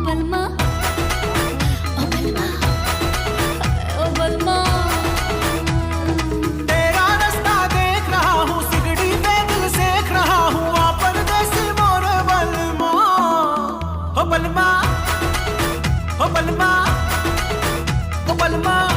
बलमा, ओ बलमा, ओ बलमा। तेरा रास्ता देख रहा हूँ, सिगड़ी पे दिल सेक रहा हूँ, आ परदेसी मोर बलमा। ओ बलमा, ओ बलमा, ओ बलमा।